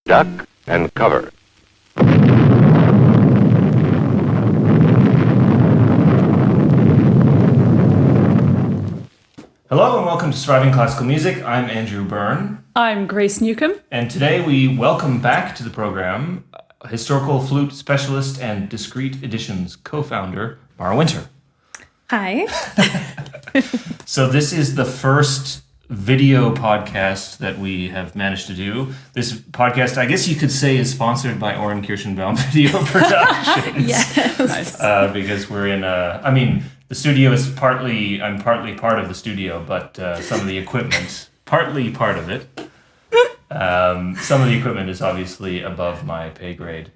Duck and cover. Hello and welcome to Surviving Classical Music. I'm Andrew Byrne. I'm Grace Newcomb. And today we welcome back to the program historical flute specialist and Discrete Editions co-founder, Mara Winter. Hi. So this is the first video podcast that we have managed to do. This podcast, I guess you could say, is sponsored by Oren Kirschenbaum Video Productions. Yes. Nice. Because we're in the studio is I'm partly part of the studio, but some of the equipment, partly part of it. Some of the equipment is obviously above my pay grade.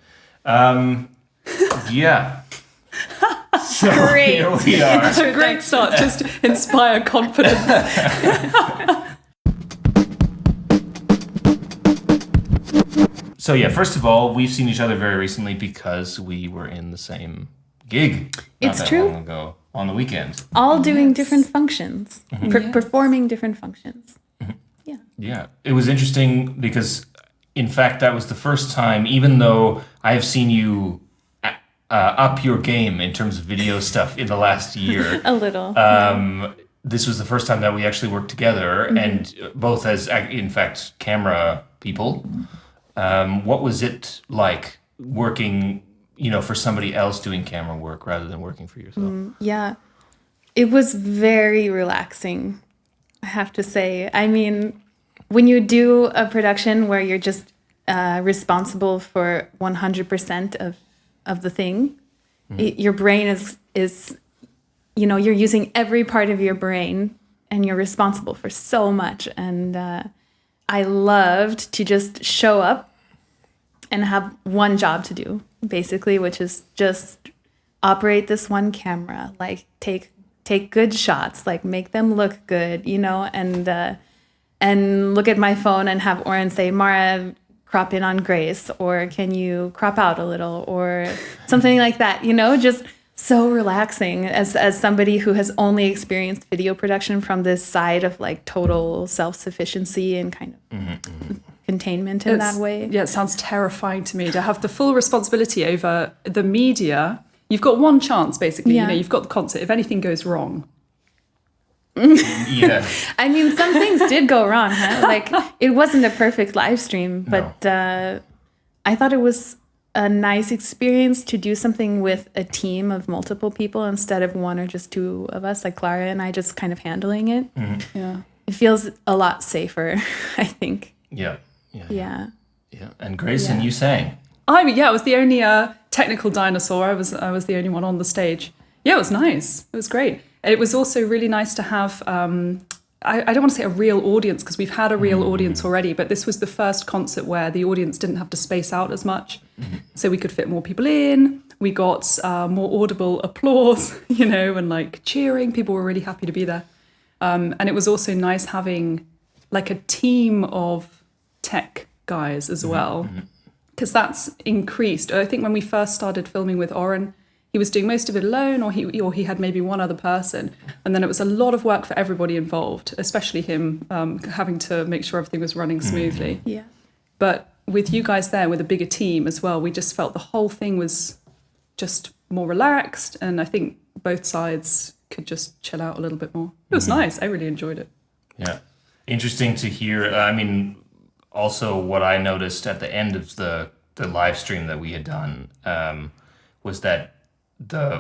Yeah. So Great. Here we are. It's a great start. Just inspire confidence. So yeah, first of all, we've seen each other very recently because we were in the same gig. It's not that true. long ago on the weekend. All doing different functions, performing different functions. Yeah. Yeah, it was interesting because, in fact, that was the first time, even though I have seen you up your game in terms of video stuff in the last year. A little. This was the first time that we actually worked together, and both as, in fact, camera people. What was it like working, for somebody else doing camera work rather than working for yourself? Yeah. It was very relaxing, I have to say. I mean, when you do a production where you're just responsible for 100% of the thing, your brain is you're using every part of your brain and you're responsible for so much. And I loved to just show up and have one job to do, basically, which is just operate this one camera, like take good shots, like make them look good, and look at my phone and have Oren say, Mara, crop in on Grace, or can you crop out a little, or something like that, just so relaxing as somebody who has only experienced video production from this side of like total self-sufficiency and kind of containment in that way. Yeah, it sounds terrifying to me to have the full responsibility over the media. You've got one chance, basically. Yeah. You've got the concert. If anything goes wrong. Yeah. I mean, some things did go wrong, huh? Like, it wasn't a perfect live stream, but I thought it was a nice experience to do something with a team of multiple people instead of one or just two of us, like Clara and I just kind of handling it. Yeah. It feels a lot safer, I think. Yeah. Yeah. And Grace, and you sang. I was the only technical dinosaur. I was the only one on the stage. Yeah, it was nice. It was great. It was also really nice to have, I don't want to say a real audience because we've had a real audience already, but this was the first concert where the audience didn't have to space out as much. So we could fit more people in. We got more audible applause, and like cheering. People were really happy to be there. And it was also nice having like a team of tech guys as well, because that's increased. I think when we first started filming with Oren, he was doing most of it alone, or he had maybe one other person, and then it was a lot of work for everybody involved, especially him having to make sure everything was running smoothly. Yeah. But with you guys there, with a bigger team as well, we just felt the whole thing was just more relaxed, and I think both sides could just chill out a little bit more. It was nice. I really enjoyed it. Yeah. Interesting to hear. Also what I noticed at the end of the live stream that we had done was that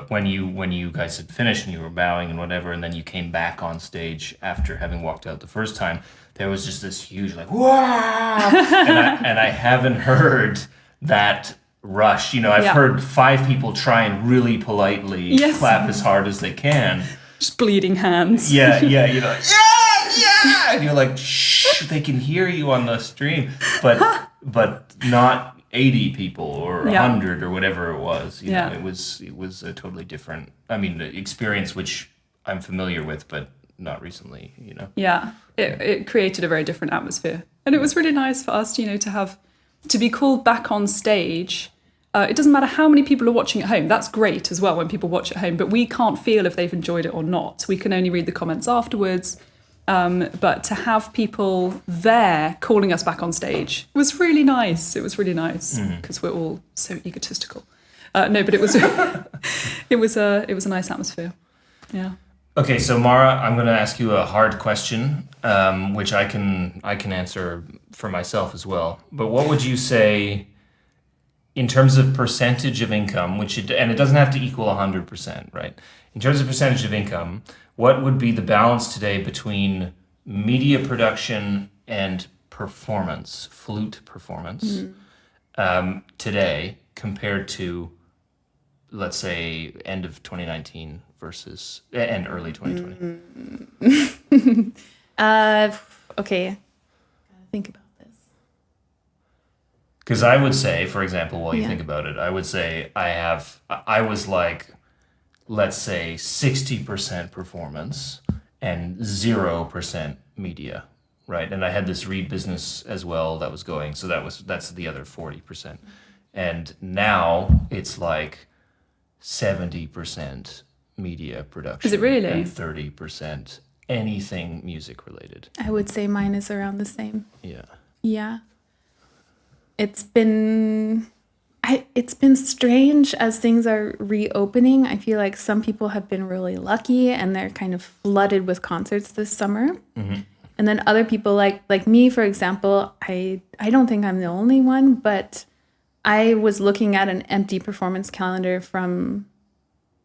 when you guys had finished and you were bowing and whatever, and then you came back on stage after having walked out the first time, there was just this huge like wow, and I haven't heard that rush. I've heard 5 people try and really politely clap as hard as they can, Just bleeding hands. Yeah. You're like yeah, and you're like shh, they can hear you on the stream, but not 80 people or 100 or whatever it was. It was a totally different, experience, which I'm familiar with, but not recently, Yeah, it created a very different atmosphere. And it was really nice for us, to be called back on stage. It doesn't matter how many people are watching at home. That's great as well when people watch at home, but we can't feel if they've enjoyed it or not. We can only read the comments afterwards. But to have people there calling us back on stage was really nice. It was really nice because we're all so egotistical. No, but it was it was a nice atmosphere. Yeah. Okay, so Mara, I'm going to ask you a hard question, which I can answer for myself as well. But what would you say in terms of percentage of income, and it doesn't have to equal 100%, right? In terms of percentage of income, what would be the balance today between media production and performance, flute performance, today compared to, let's say, end of 2019 versus and early 2020? Okay. Gotta think about this. Because I would say, for example, while you Yeah. think about it, I would say I was like, let's say 60% performance and 0% media, right? And I had this Read business as well that was going, so that's the other 40%. And now it's like 70% media production. Is it really? And 30% anything music related. I would say mine is around the same. Yeah. Yeah. It's been strange as things are reopening. I feel like some people have been really lucky and they're kind of flooded with concerts this summer. Mm-hmm. And then other people like me, for example, I don't think I'm the only one, but I was looking at an empty performance calendar from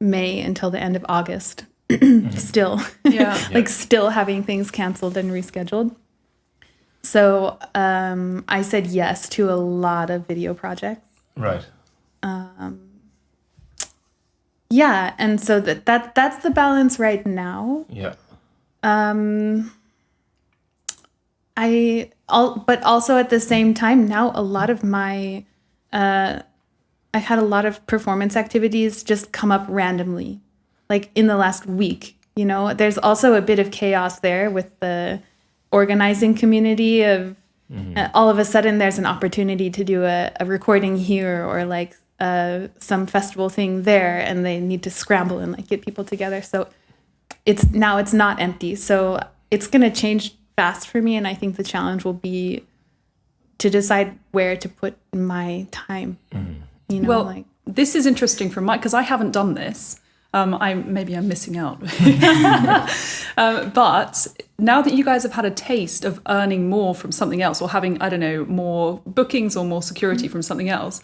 May until the end of August. Still. Yeah. Still having things canceled and rescheduled. So I said yes to a lot of video projects. Right. Yeah, and so that's the balance right now. Yeah. But also at the same time now, a lot of my I had a lot of performance activities just come up randomly, like in the last week. You know, there's also a bit of chaos there with the organizing community of all of a sudden there's an opportunity to do a recording here or like some festival thing there, and they need to scramble and like get people together. So it's not empty. So it's going to change fast for me, and I think the challenge will be to decide where to put my time. You know, Well, this is interesting from Mike because I haven't done this. I'm missing out. But now that you guys have had a taste of earning more from something else or having, I don't know, more bookings or more security from something else,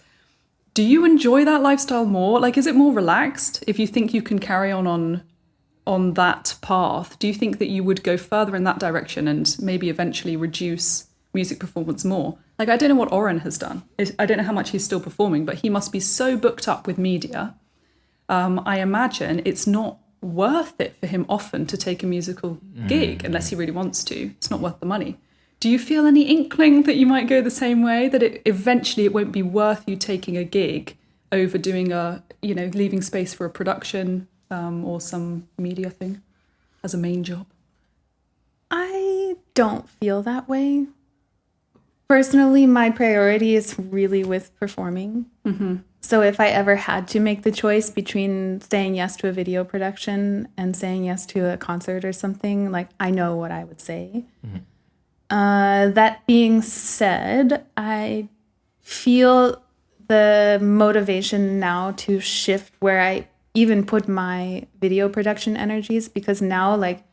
do you enjoy that lifestyle more? Like, is it more relaxed if you think you can carry on that path? Do you think that you would go further in that direction and maybe eventually reduce music performance more? Like, I don't know what Oren has done. I don't know how much he's still performing, but he must be so booked up with media. I imagine it's not worth it for him often to take a musical gig unless he really wants to. It's not worth the money. Do you feel any inkling that you might go the same way, that eventually it won't be worth you taking a gig over doing leaving space for a production or some media thing as a main job? I don't feel that way. Personally, my priority is really with performing. Mm-hmm. So if I ever had to make the choice between saying yes to a video production and saying yes to a concert or something, like, I know what I would say. Mm-hmm. That being said, I feel the motivation now to shift where I even put my video production energies, because now, like,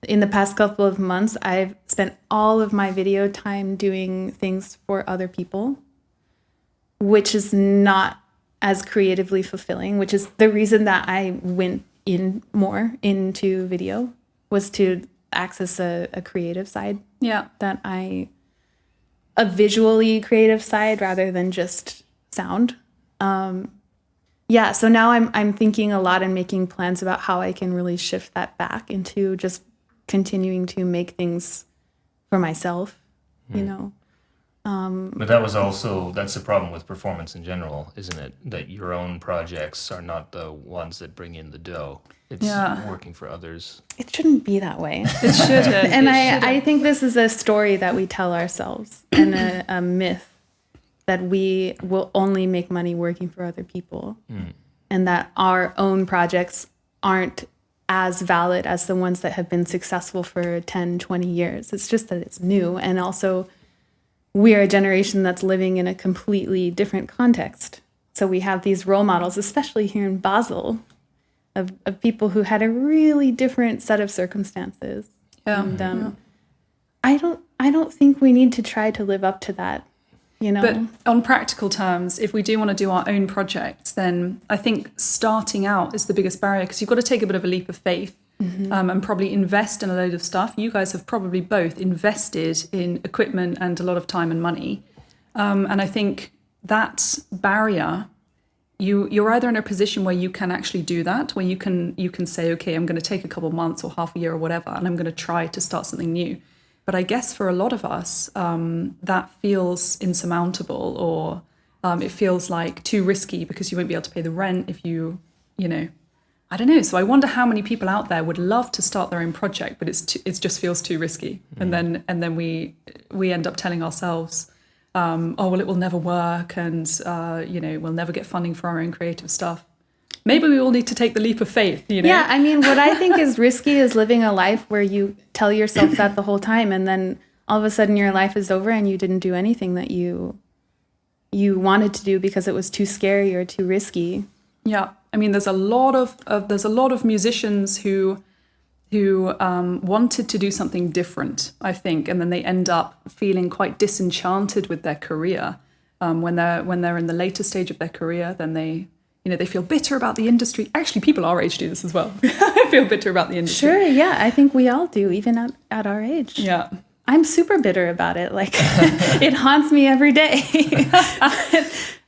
in the past couple of months, I've spent all of my video time doing things for other people, which is not as creatively fulfilling, which is the reason that I went in more into video, was to access a creative side. Yeah. A visually creative side rather than just sound. So now I'm thinking a lot and making plans about how I can really shift that back into just continuing to make things for myself, you know. But that's the problem with performance in general, isn't it? That your own projects are not the ones that bring in the dough. It's working for others. It shouldn't be that way. It shouldn't. And I think this is a story that we tell ourselves, and a myth that we will only make money working for other people, and that our own projects aren't as valid as the ones that have been successful for 10, 20 years. It's just that it's new. And also, we are a generation that's living in a completely different context. So we have these role models, especially here in Basel, of people who had a really different set of circumstances. Yeah. And I don't think we need to try to live up to that, you know. But on practical terms, if we do want to do our own projects, then I think starting out is the biggest barrier, because you've got to take a bit of a leap of faith. And probably invest in a load of stuff. You guys have probably both invested in equipment and a lot of time and money. And I think that barrier, you're either in a position where you can actually do that, where you can say, okay, I'm going to take a couple of months or half a year or whatever, and I'm going to try to start something new. But I guess for a lot of us, that feels insurmountable, or it feels like too risky because you won't be able to pay the rent if you know, I don't know. So I wonder how many people out there would love to start their own project, but it just feels too risky. And then we end up telling ourselves, oh, well, it will never work. And, we'll never get funding for our own creative stuff. Maybe we all need to take the leap of faith, you know? Yeah, I mean, what I think is risky is living a life where you tell yourself that the whole time, and then all of a sudden your life is over and you didn't do anything that you wanted to do because it was too scary or too risky. Yeah, I mean, there's a lot of musicians who wanted to do something different, I think, and then they end up feeling quite disenchanted with their career when they're in the later stage of their career. Then they feel bitter about the industry. Actually, people our age do this as well. I feel bitter about the industry. Sure, yeah, I think we all do, even at our age. Yeah. I'm super bitter about it. Like, it haunts me every day.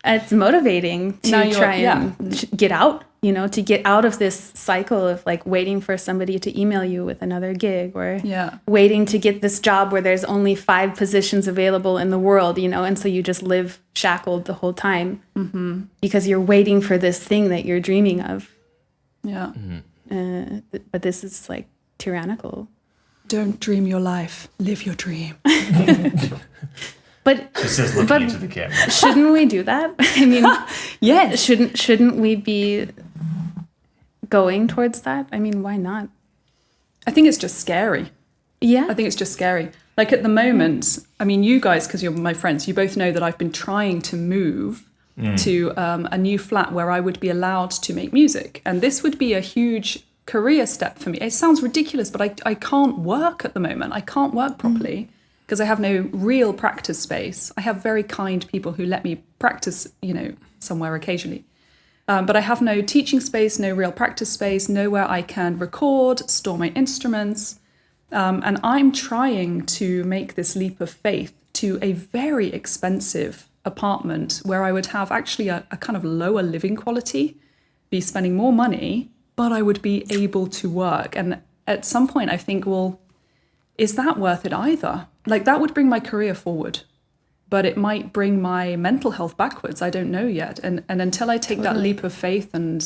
It's motivating to try and get out, to get out of this cycle of like waiting for somebody to email you with another gig, or waiting to get this job where there's only 5 positions available in the world, and so you just live shackled the whole time because you're waiting for this thing that you're dreaming of. Yeah. But this is like tyrannical. Don't dream your life, live your dream. But she says, looking into the camera. Shouldn't we do that? I mean, yes. Shouldn't we be going towards that? I mean, why not? I think it's just scary. Yeah. I think it's just scary. Like at the moment, I mean, you guys, because you're my friends, you both know that I've been trying to move to a new flat where I would be allowed to make music. And this would be a huge career step for me. It sounds ridiculous, but I can't work at the moment. I can't work properly because I have no real practice space. I have very kind people who let me practice, somewhere occasionally. But I have no teaching space, no real practice space, nowhere I can record, store my instruments. And I'm trying to make this leap of faith to a very expensive apartment where I would have actually a kind of lower living quality, be spending more money, but I would be able to work. And at some point I think, well, is that worth it either? Like that would bring my career forward, but it might bring my mental health backwards. I don't know yet. And until I take that leap of faith and,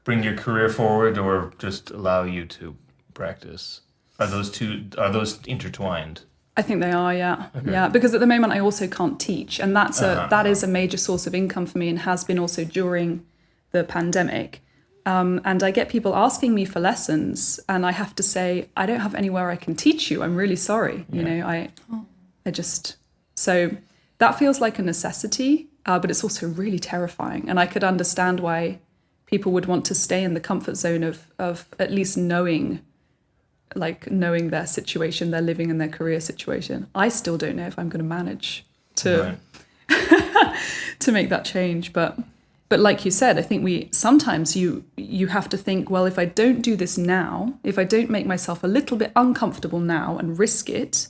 Bring your career forward or just allow you to practice? Are those intertwined? I think they are, yeah. Okay. Yeah, because at the moment I also can't teach. And that is a major source of income for me and has been also during the pandemic. And I get people asking me for lessons and I have to say, I don't have anywhere I can teach you. I'm really sorry. So that feels like a necessity, but it's also really terrifying. And I could understand why people would want to stay in the comfort zone of at least knowing their situation, their living and their career situation. I still don't know if I'm going to manage to to make that change, But like you said, I think sometimes you have to think, well, if I don't do this now, if I don't make myself a little bit uncomfortable now and risk it,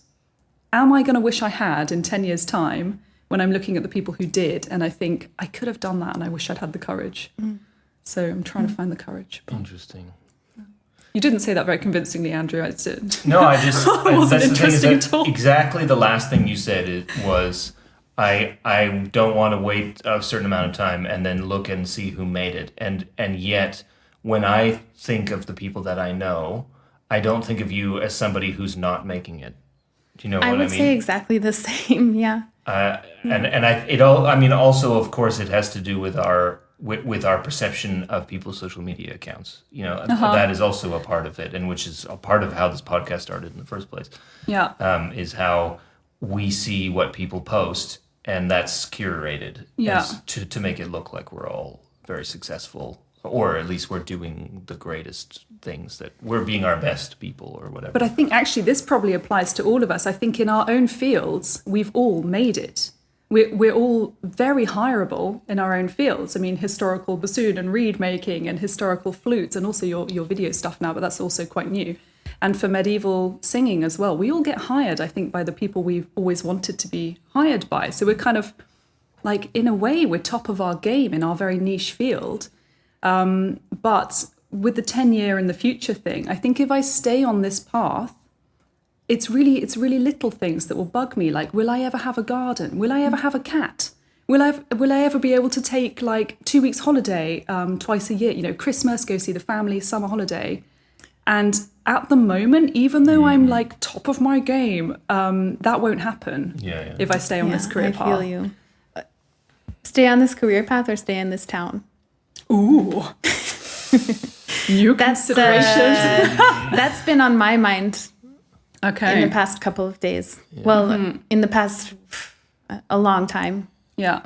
am I going to wish I had in 10 years' time when I'm looking at the people who did? And I think I could have done that and I wish I'd had the courage. So I'm trying to find the courage. Interesting. You didn't say that very convincingly, Andrew. I did. No, I just... It wasn't that's the thing, interesting at all. Exactly the last thing you said was... I don't want to wait a certain amount of time and then look and see who made it. And yet, when I think of the people that I know, I don't think of you as somebody who's not making it. Do you know what I mean? I would say exactly the same, yeah. And also, of course, it has to do with our with our perception of people's social media accounts. That is also a part of it, and which is a part of how this podcast started in the first place. Yeah. Is how we see what people post, and that's curated to make it look like we're all very successful, or at least we're doing the greatest things, that we're being our best people or whatever. But I think actually this probably applies to all of us. I think in our own fields, we've all made it. We're all very hireable in our own fields. I mean, historical bassoon and reed making and historical flutes, and also your video stuff now, but that's also quite new. And for medieval singing as well, we all get hired, I think, by the people we've always wanted to be hired by. So we're kind of like, in a way, we're top of our game in our very niche field. But with the 10-year in the future thing, I think if I stay on this path, it's really little things that will bug me. Like, will I ever have a garden? Will I ever have a cat? Will I ever be able to take like 2 weeks holiday twice a year? Christmas, go see the family, summer holiday. And at the moment, even though I'm like top of my game, that won't happen if I stay on this career path. I feel you. Stay on this career path or stay in this town? Ooh. New considerations. That's been on my mind in the past couple of days. Yeah. Well, in the past a long time. Yeah.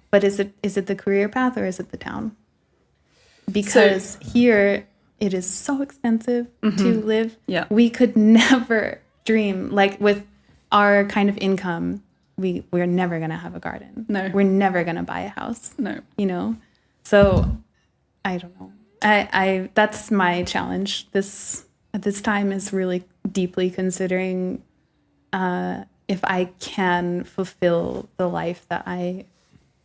But is it the career path or is it the town? Because here it is so expensive to live. Yeah. We could never dream, like with our kind of income, we're never going to have a garden. No. We're never going to buy a house. No. So I don't know. I that's my challenge at this time, is really deeply considering if I can fulfill the life that I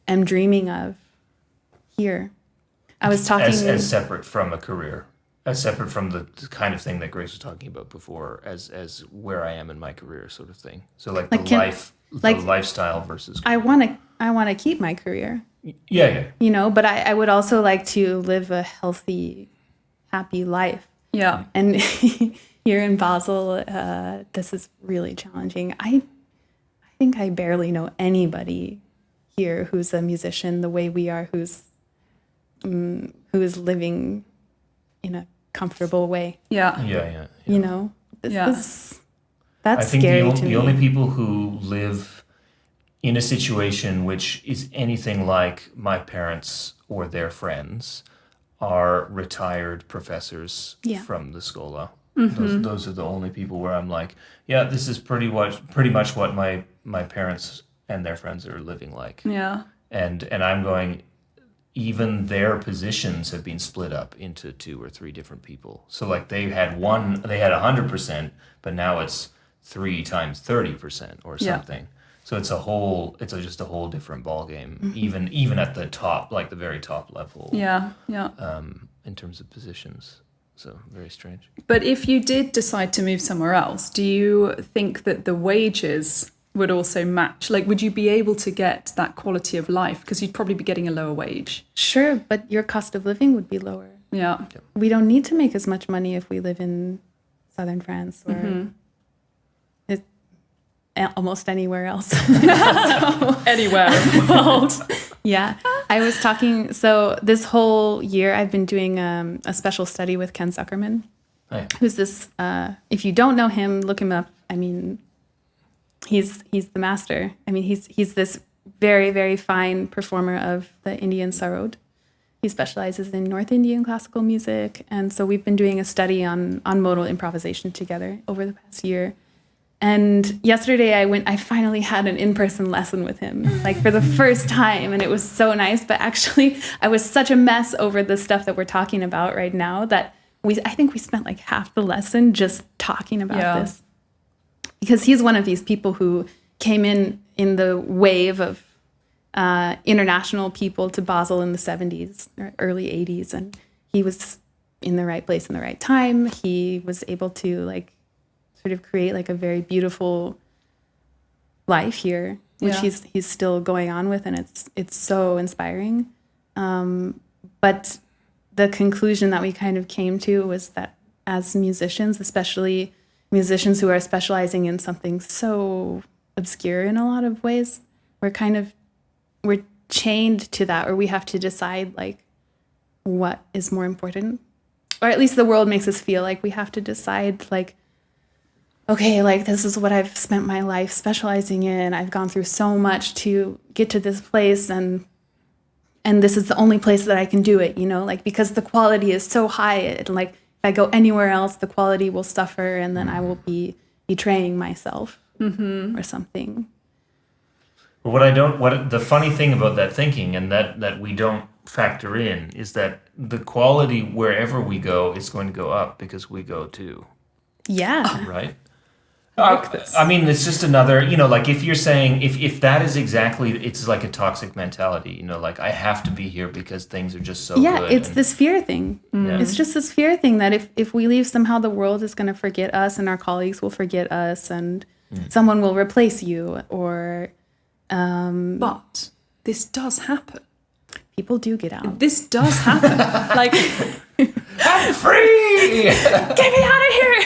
am dreaming of here. I was talking as separate from a career, as separate from the kind of thing that Grace was talking about before, as where I am in my career, sort of thing. So like the lifestyle versus. I want to keep my career. Yeah. But I would also like to live a healthy, happy life. Yeah. And here in Basel, this is really challenging. I think I barely know anybody here who's a musician the way we are, who is living in a comfortable way. Yeah. That's I think scary to me. The only people who live in a situation which is anything like my parents or their friends are retired professors from the Schola. Those are the only people where I'm like, this is pretty much what my parents and their friends are living like. Yeah. And I'm going, even their positions have been split up into 2 or 3 different people. So like they had 100%, but now it's 3 times 30% or something. So it's just a whole different ballgame, even at the top, like the very top level. Yeah. In terms of positions. So very strange. But if you did decide to move somewhere else, do you think that the wages would also match? Like, would you be able to get that quality of life? Because you'd probably be getting a lower wage. Sure, but your cost of living would be lower. Yeah. We don't need to make as much money if we live in southern France or almost anywhere else. Anywhere in the world. Yeah. I was talking, so this whole year I've been doing a special study with Ken Zuckerman, who's this, if you don't know him, look him up. I mean, he's the master. I mean, he's this very, very fine performer of the Indian sarod. He specializes in North Indian classical music. And so we've been doing a study on modal improvisation together over the past year. And yesterday I finally had an in-person lesson with him, like for the first time, and it was so nice. But actually, I was such a mess over the stuff that we're talking about right now that I think we spent like half the lesson just talking about this. Because he's one of these people who came in the wave of international people to Basel in the 70s or early 80s, and he was in the right place in the right time. He was able to like sort of create like a very beautiful life here, which he's still going on with, and it's so inspiring. But the conclusion that we kind of came to was that as musicians, especially musicians who are specializing in something so obscure in a lot of ways, we're chained to that, or we have to decide like what is more important, or at least the world makes us feel like we have to decide like, okay, like this is what I've spent my life specializing in. I've gone through so much to get to this place, and this is the only place that I can do it, you know, like because the quality is so high, and like if I go anywhere else, the quality will suffer, and then I will be betraying myself or something. What the funny thing about that thinking, and that we don't factor in, is that the quality wherever we go is going to go up because we go too. Yeah. Right? Like this. I mean, it's just another, you know, like if you're saying, if that is exactly, it's like a toxic mentality, you know, like I have to be here because things are just so good. Yeah, it's this fear thing. Yeah. It's just this fear thing that if we leave, somehow the world is going to forget us, and our colleagues will forget us, and someone will replace you, or But this does happen. people do get out. This does happen. Like, I'm free! Get me out of here!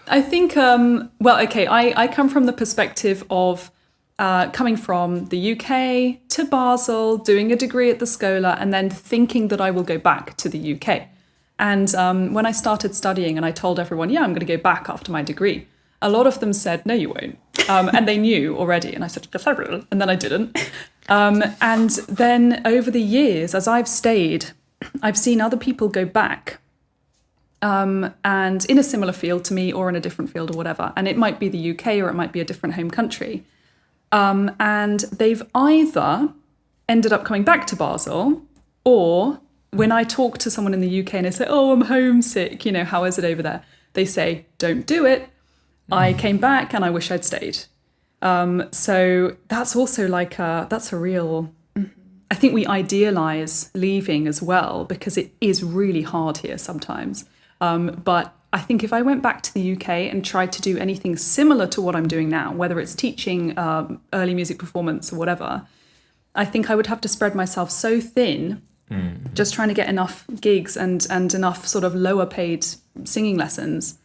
I think, well, okay, I come from the perspective of coming from the UK to Basel, doing a degree at the Schola, and then thinking that I will go back to the UK. And when I started studying and I told everyone, yeah, I'm going to go back after my degree, a lot of them said, no, you won't. And they knew already. And I said, yes, I will. And then I didn't. And then over the years, as I've stayed, I've seen other people go back and in a similar field to me, or in a different field or whatever. And it might be the UK, or it might be a different home country. And they've either ended up coming back to Basel, or when I talk to someone in the UK and they say, oh, I'm homesick, you know, how is it over there? They say, don't do it. I came back and I wish I'd stayed. So that's also like that's a real, I think we idealize leaving as well, because it is really hard here sometimes. But I think if I went back to the UK and tried to do anything similar to what I'm doing now, whether it's teaching early music performance or whatever, I think I would have to spread myself so thin, just trying to get enough gigs and enough sort of lower paid singing lessons.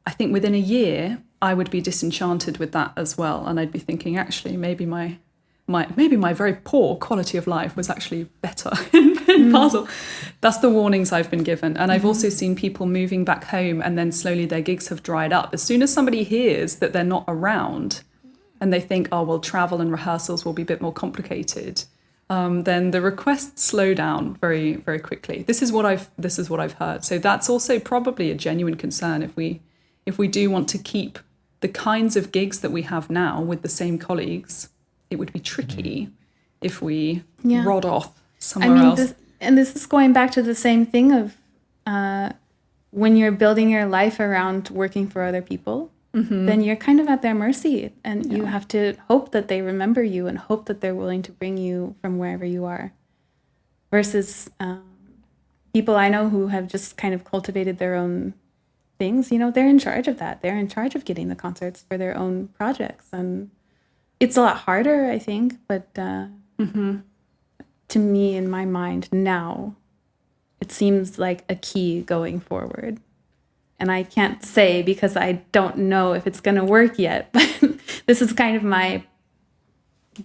I think within a year, I would be disenchanted with that as well. And I'd be thinking, actually, maybe my very poor quality of life was actually better in Basel. That's the warnings I've been given. And I've also seen people moving back home, and then slowly their gigs have dried up. As soon as somebody hears that they're not around and they think, oh, well, travel and rehearsals will be a bit more complicated, then the requests slow down very, very quickly. This is what I've heard. So that's also probably a genuine concern if we do want to keep the kinds of gigs that we have now with the same colleagues. It would be tricky if we rod off somewhere else. This is going back to the same thing of when you're building your life around working for other people, then you're kind of at their mercy, and you have to hope that they remember you and hope that they're willing to bring you from wherever you are. Versus people I know who have just kind of cultivated their own things, you know, they're in charge of that. They're in charge of getting the concerts for their own projects. And it's a lot harder, I think, but to me, in my mind now, it seems like a key going forward. And I can't say because I don't know if it's going to work yet, but this is kind of my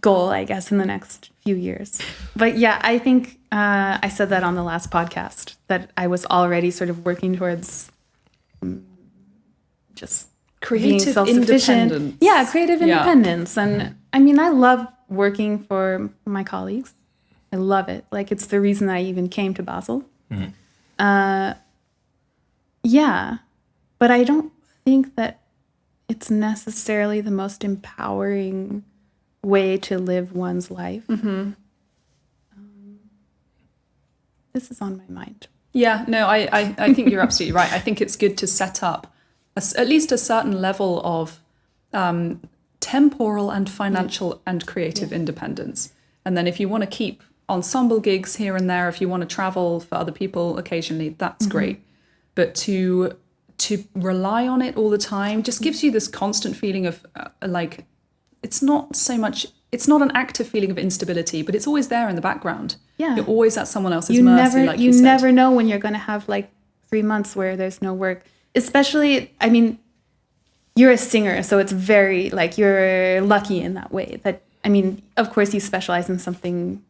goal, I guess, in the next few years. But yeah, I think I said that on the last podcast, that I was already sort of working towards just creative independence. Yeah, creative independence. And I mean, I love working for my colleagues. I love it. Like, it's the reason I even came to Basel. Yeah, but I don't think that it's necessarily the most empowering way to live one's life. This is on my mind. Yeah, no, I think you're absolutely right. I think it's good to set up at least a certain level of temporal and financial and creative independence. And then if you want to keep ensemble gigs here and there, if you want to travel for other people occasionally, that's great. But to rely on it all the time just gives you this constant feeling of like, it's not an active feeling of instability, but it's always there in the background. Yeah. You're always at someone else's mercy, you never know when you're going to have like 3 months where there's no work. Especially, I mean, you're a singer, so it's very like you're lucky in that way that I mean, of course, you specialize in something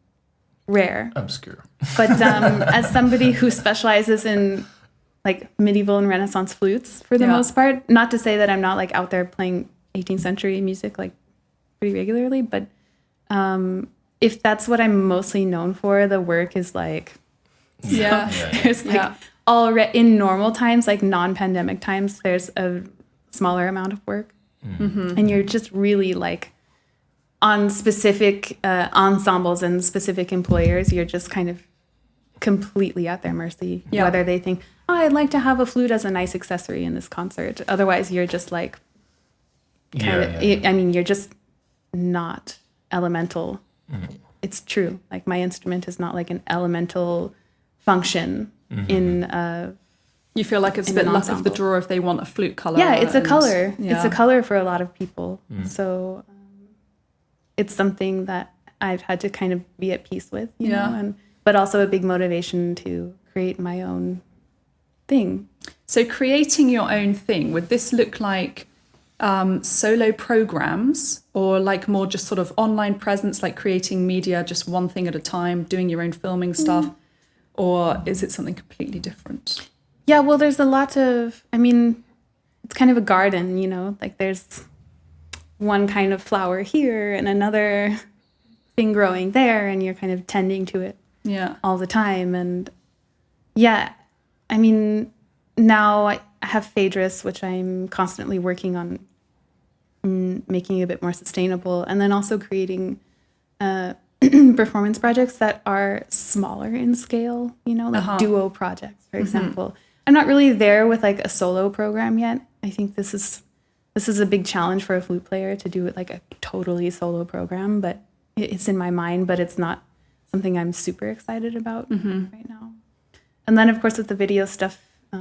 rare. Obscure. But as somebody who specializes in like medieval and Renaissance flutes for the most part, not to say that I'm not like out there playing 18th century music like pretty regularly, but if that's what I'm mostly known for, the work is like, there's like already in normal times, like non-pandemic times, there's a smaller amount of work. And you're just really like on specific ensembles and specific employers, you're just kind of completely at their mercy, whether they think, oh, I'd like to have a flute as a nice accessory in this concert. Otherwise, you're just like, I mean, you're just not elemental. It's true. Like my instrument is not like an elemental function in you feel like it's a bit luck of the draw if they want a flute color. Yeah, it's a color. Yeah. It's a color for a lot of people. So it's something that I've had to kind of be at peace with, you know, but also a big motivation to create my own thing. So creating your own thing, would this look like solo programs or like more just sort of online presence, like creating media just one thing at a time, doing your own filming stuff? Or is it something completely different? Yeah, well, there's a lot of, I mean, it's kind of a garden, you know, like there's one kind of flower here and another thing growing there, and you're kind of tending to it all the time. And I mean, now I have Phaedrus, which I'm constantly working on making a bit more sustainable, and then also creating performance projects that are smaller in scale, you know, like duo projects, for example. I'm not really there with like a solo program yet. I think this is a big challenge for a flute player to do it like a totally solo program, but it's in my mind, but it's not something I'm super excited about right now. And then of course with the video stuff, I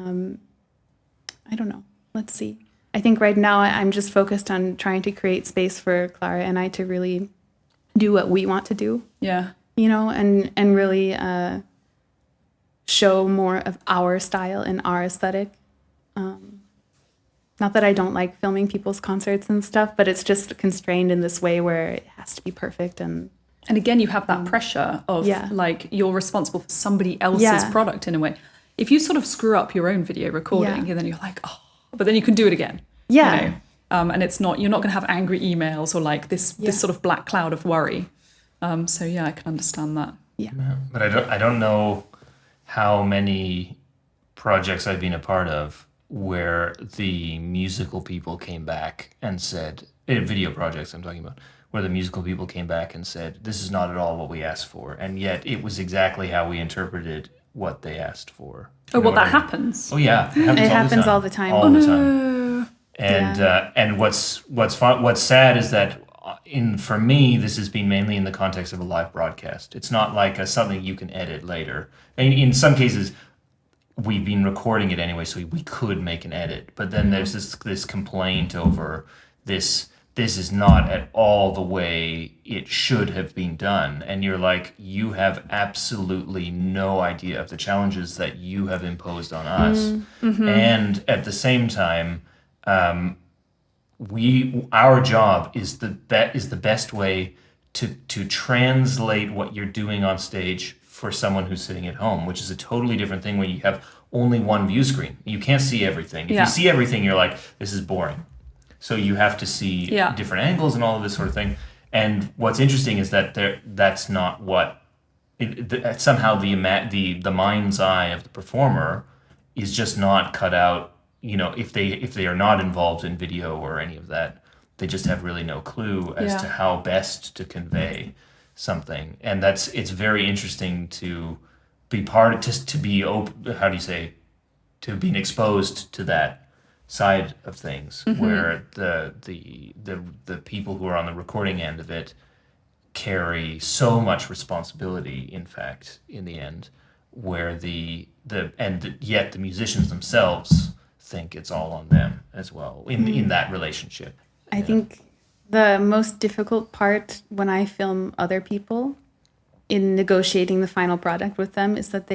don't know. Let's see. I think right now I'm just focused on trying to create space for Clara and I to really do what we want to do. Yeah. You know, and really show more of our style and our aesthetic. Not that I don't like filming people's concerts and stuff, but it's just constrained in this way where it has to be perfect. And again, you have that pressure of like you're responsible for somebody else's product in a way. If you sort of screw up your own video recording, and then you're like, oh, but then you can do it again. Yeah. You know? And it's not, you're not going to have angry emails or like this sort of black cloud of worry. So yeah, I can understand that. Yeah. But I don't know how many projects I've been a part of where the musical people came back and said, video projects I'm talking about, where the musical people came back and said, this is not at all what we asked for. And yet it was exactly how we interpreted what they asked for. Oh, well, that happens. Oh, yeah. It happens all the time. All the time. And what's sad is that for me, this has been mainly in the context of a live broadcast. It's not like something you can edit later. And in some cases, we've been recording it anyway, so we could make an edit. But then there's this complaint over this is not at all the way it should have been done. And you're like, you have absolutely no idea of the challenges that you have imposed on us. And at the same time, our job is the best way to translate what you're doing on stage for someone who's sitting at home, which is a totally different thing when you have only one view screen. You can't see everything. If you see everything, you're like, this is boring. So you have to see different angles and all of this sort of thing. And what's interesting is that that's not what somehow the mind's eye of the performer is just not cut out. You know, if they are not involved in video or any of that, they just have really no clue as to how best to convey something. And it's very interesting to be part of, to be open, to being exposed to that side of things, where the people who are on the recording end of it carry so much responsibility, in fact, in the end, where yet the musicians themselves think it's all on them as well in that relationship. I think the most difficult part when I film other people in negotiating the final product with them is that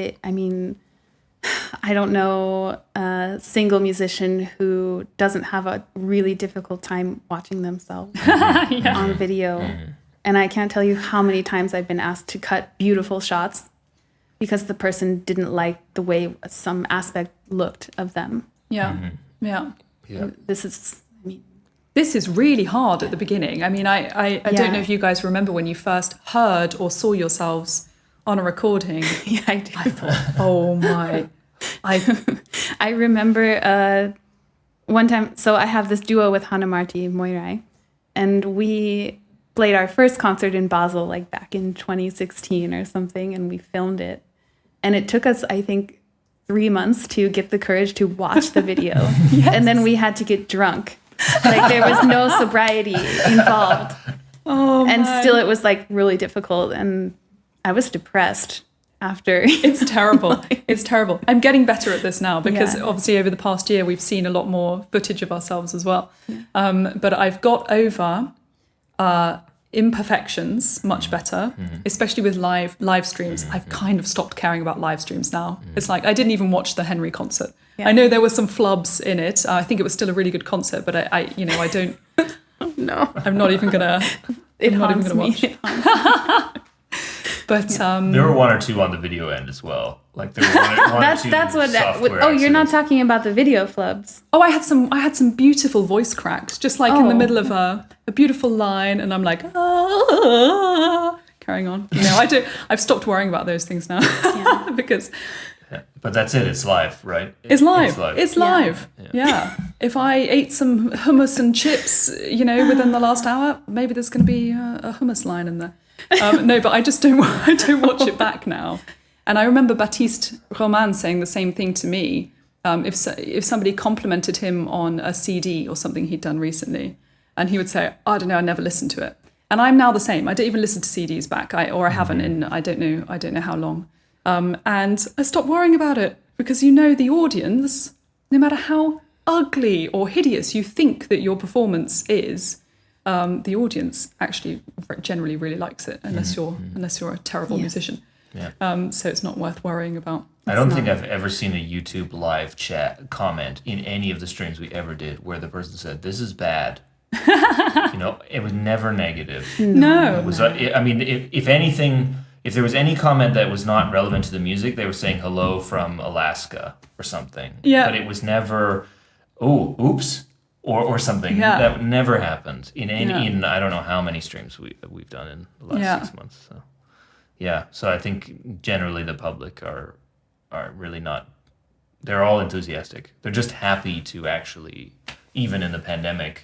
I don't know a single musician who doesn't have a really difficult time watching themselves on video. And I can't tell you how many times I've been asked to cut beautiful shots because the person didn't like the way some aspect looked of them. Yeah. Yeah. This is, I mean, This is really hard at the beginning. I mean, I don't know if you guys remember when you first heard or saw yourselves on a recording. yeah, I do. I thought, oh my. I remember one time, so I have this duo with Hannah Marti Moirai, and we played our first concert in Basel, like back in 2016 or something, and we filmed it. And it took us, I think, 3 months to get the courage to watch the video. Yes. And then we had to get drunk. Like there was no sobriety involved. Oh And my. still it was like really difficult. And I was depressed after. It's terrible. It's terrible. I'm getting better at this now because Yeah. obviously over the past year we've seen a lot more footage of ourselves as well. But I've got over imperfections much better, especially with live streams. I've kind of stopped caring about live streams now. It's like I didn't even watch the Henry concert. Yeah. I know there were some flubs in it. I think it was still a really good concert, but I don't. No. I'm not even gonna. It I'm not even haunts gonna me. watch. It haunts me. But There were one or two on the video end as well. Like there were one or two That's what that. software Oh, you're not accidents. talking about the video flubs. oh, I had some beautiful voice cracks, just like in the Oh. middle of a beautiful line, and I'm like, ah, carrying on. You know, I've stopped worrying about those things now because Yeah. But that's it. It's live, right? it's live. It's Yeah. live. Yeah. If I ate some hummus and chips, within the last hour, maybe there's going to be a hummus line in there. No, but I just don't. I don't watch it back now. And I remember Baptiste Roman saying the same thing to me. If somebody complimented him on a CD or something he'd done recently, and he would say, "I don't know, I never listened to it." And I'm now the same. I don't even listen to CDs back, I haven't in I don't know how long. And I stopped worrying about it because the audience, no matter how ugly or hideous you think that your performance is, the audience actually generally really likes it unless you're a terrible musician. Yeah. So it's not worth worrying about. I don't think I've ever seen a YouTube live chat comment in any of the streams we ever did where the person said, "This is bad." It was never negative. No. It was. I mean, if anything, if there was any comment that was not relevant to the music, they were saying hello from Alaska or something. Yeah. But it was never, oh, oops, or something. Yeah. That never happened in any. Yeah. In I don't know how many streams we've done in the last 6 months. So, yeah. So I think generally the public are really not. They're all enthusiastic. They're just happy to actually, even in the pandemic,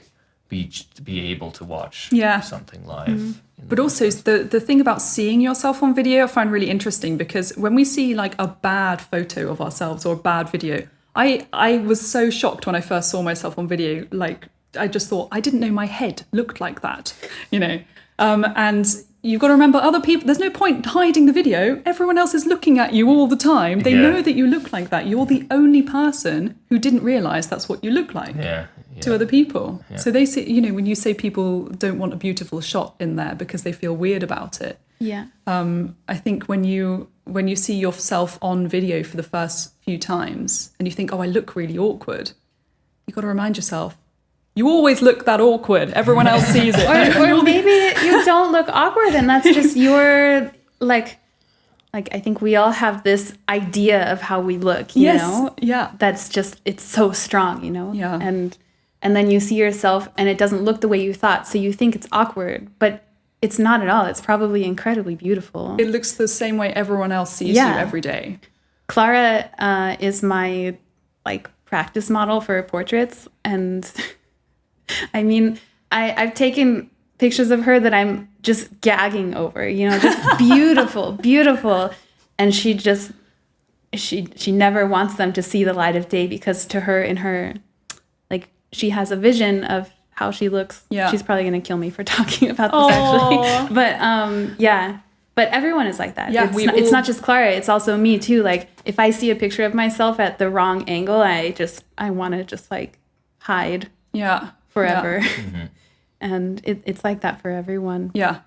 be able to watch something live. But also the thing about seeing yourself on video I find really interesting because when we see like a bad photo of ourselves or a bad video, I was so shocked when I first saw myself on video. Like I just thought I didn't know my head looked like that, and you've got to remember other people. There's no point hiding the video. Everyone else is looking at you all the time. They know that you look like that. You're the only person who didn't realize that's what you look like. To other people. Yeah. So they say, when you say people don't want a beautiful shot in there because they feel weird about it. Yeah. I think when you see yourself on video for the first few times and you think, oh, I look really awkward, you've got to remind yourself, you always look that awkward. Everyone else sees it. or maybe you don't look awkward and that's just your, like I think we all have this idea of how we look, you know? Yeah. That's just, it's so strong, Yeah. And then you see yourself and it doesn't look the way you thought. So you think it's awkward, but it's not at all. It's probably incredibly beautiful. It looks the same way everyone else sees you every day. Clara is my practice model for portraits. And I mean, I've taken pictures of her that I'm just gagging over, just beautiful, beautiful. And she never wants them to see the light of day because to her, in her, she has a vision of how she looks. Yeah. She's probably going to kill me for talking about this actually. But but everyone is like that. Yeah, it's not just Clara, it's also me too. Like if I see a picture of myself at the wrong angle, I want to just hide forever. Mm-hmm. And it's like that for everyone. Yeah.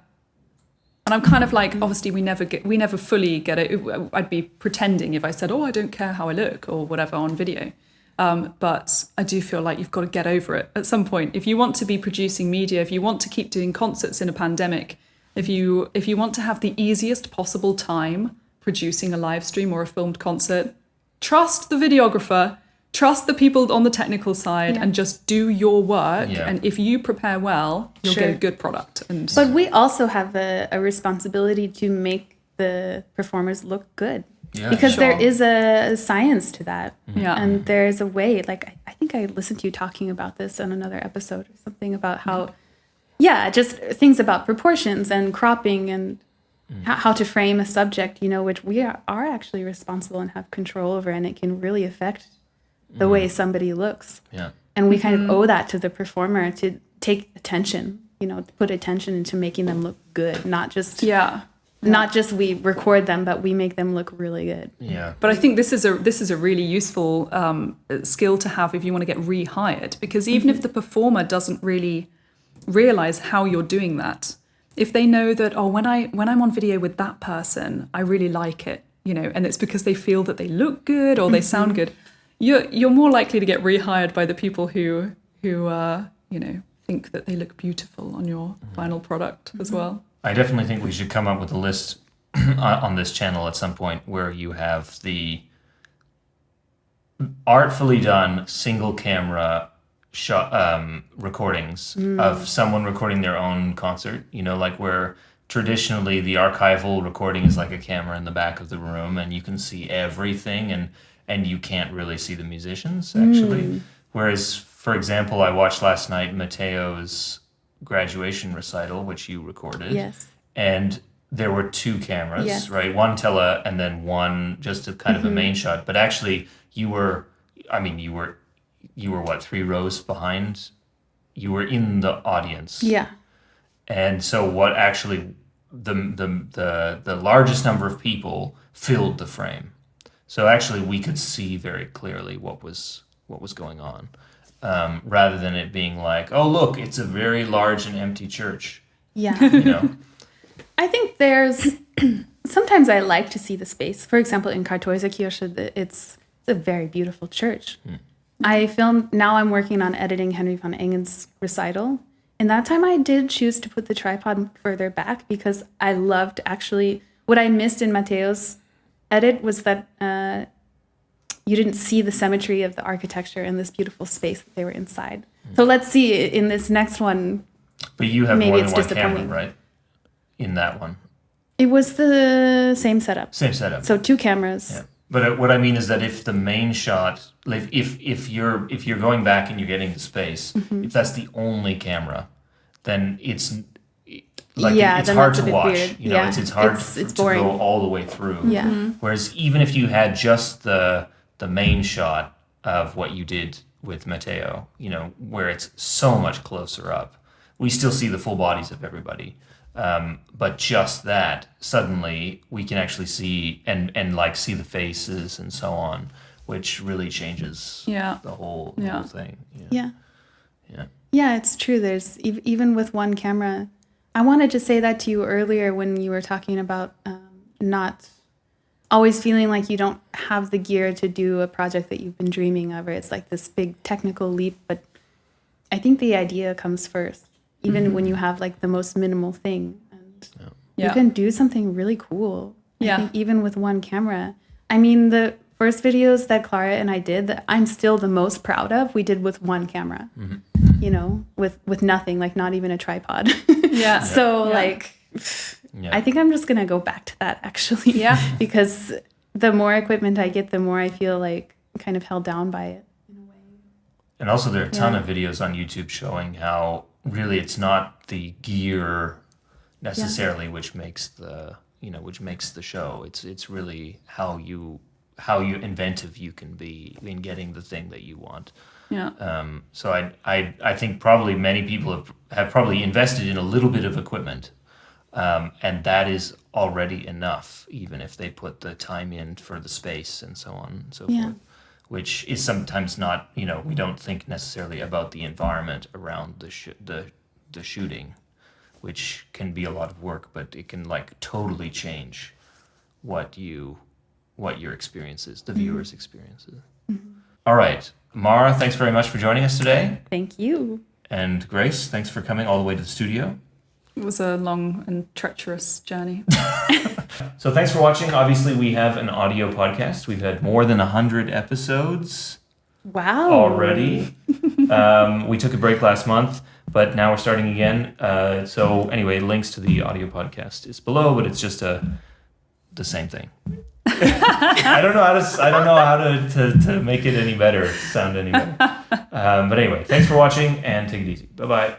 And I'm kind of obviously we never fully get it. I'd be pretending if I said, oh, I don't care how I look or whatever on video. But I do feel like you've got to get over it at some point. If you want to be producing media, if you want to keep doing concerts in a pandemic, If you want to have the easiest possible time producing a live stream or a filmed concert, trust the videographer, trust the people on the technical side, and just do your work. Yeah. And if you prepare well, you'll get a good product. And But we also have a responsibility to make the performers look good. Yeah, because sure. there is a science to that. Yeah. And there's a way, like, I think I listened to you talking about this on another episode or something about how, just things about proportions and cropping and how to frame a subject, you know, which we are actually responsible and have control over, and it can really affect the way somebody looks. Yeah. And we kind of owe that to the performer to take attention, you know, to put attention into making them look good, not just we record them, but we make them look really good. Yeah. But I think this is a really useful skill to have if you want to get rehired, because even if the performer doesn't really realize how you're doing that, if they know that, when I'm on video with that person, I really like it, you know, and it's because they feel that they look good or they sound good, you're more likely to get rehired by the people who you know, think that they look beautiful on your final product as well. I definitely think we should come up with a list on this channel at some point where you have the artfully done single camera shot recordings of someone recording their own concert, you know, like where traditionally the archival recording is like a camera in the back of the room and you can see everything and you can't really see the musicians actually. Whereas, for example, I watched last night Mateo's graduation recital, which you recorded. Yes. And there were two cameras, Yes. right? One tele and then one just a kind of a main shot. But actually you were what, 3 rows behind? You were in the audience. Yeah. And so what actually the largest number of people filled the frame. So actually we could see very clearly what was going on. Rather than it being like, oh look, it's a very large and empty church. Yeah. You know? I think there's sometimes I like to see the space. For example, in Kartäuserkirche, it's a very beautiful church. Now I'm working on editing Henry von Engen's recital. And that time I did choose to put the tripod further back because I loved actually, what I missed in Mateo's edit was that you didn't see the symmetry of the architecture and this beautiful space that they were inside. So let's see in this next one. But you have Maybe more it's than one camera, disappointing. right? In that one. It was the same setup. Same setup. So 2 cameras. Yeah. But what I mean is that if the main shot, like if you're going back and you're getting the space, if that's the only camera, then it's like it's then hard that's a to bit watch. weird. You know, Yeah. it's hard It's to boring. go all the way through. Yeah. Whereas even if you had just the main shot of what you did with Mateo, you know, where it's so much closer up, we still see the full bodies of everybody. But just that, suddenly we can actually see and like see the faces and so on, which really changes the whole thing. Yeah. Yeah. Yeah, it's true. There's even with one camera. I wanted to say that to you earlier when you were talking about not always feeling like you don't have the gear to do a project that you've been dreaming of, or it's like this big technical leap. But I think the idea comes first, even when you have like the most minimal thing. And you can do something really cool. I think even with one camera. I mean, the first videos that Clara and I did that I'm still the most proud of, we did with one camera, you know, with nothing, like not even a tripod. Like, I think I'm just going to go back to that actually. Yeah. Because the more equipment I get, the more I feel like I'm kind of held down by it in a way. And also there are a ton of videos on YouTube showing how really it's not the gear necessarily which makes the show. It's really how inventive you can be in getting the thing that you want. Yeah. So I think probably many people have probably invested in a little bit of equipment, and that is already enough, even if they put the time in for the space and so on and so forth, which is sometimes not, you know, we don't think necessarily about the environment around the shooting, which can be a lot of work, but it can like totally change what your experience is, the viewer's experience is. All right. Mara, thanks very much for joining us today. Thank you. And Grace, thanks for coming all the way to the studio. It was a long and treacherous journey. So thanks for watching. Obviously, we have an audio podcast. We've had more than 100 episodes Wow. already. We took a break last month, but now we're starting again. So anyway, links to the audio podcast is below, but it's just the same thing. I don't know how to make it any better, sound any better. But anyway, thanks for watching and take it easy. Bye-bye.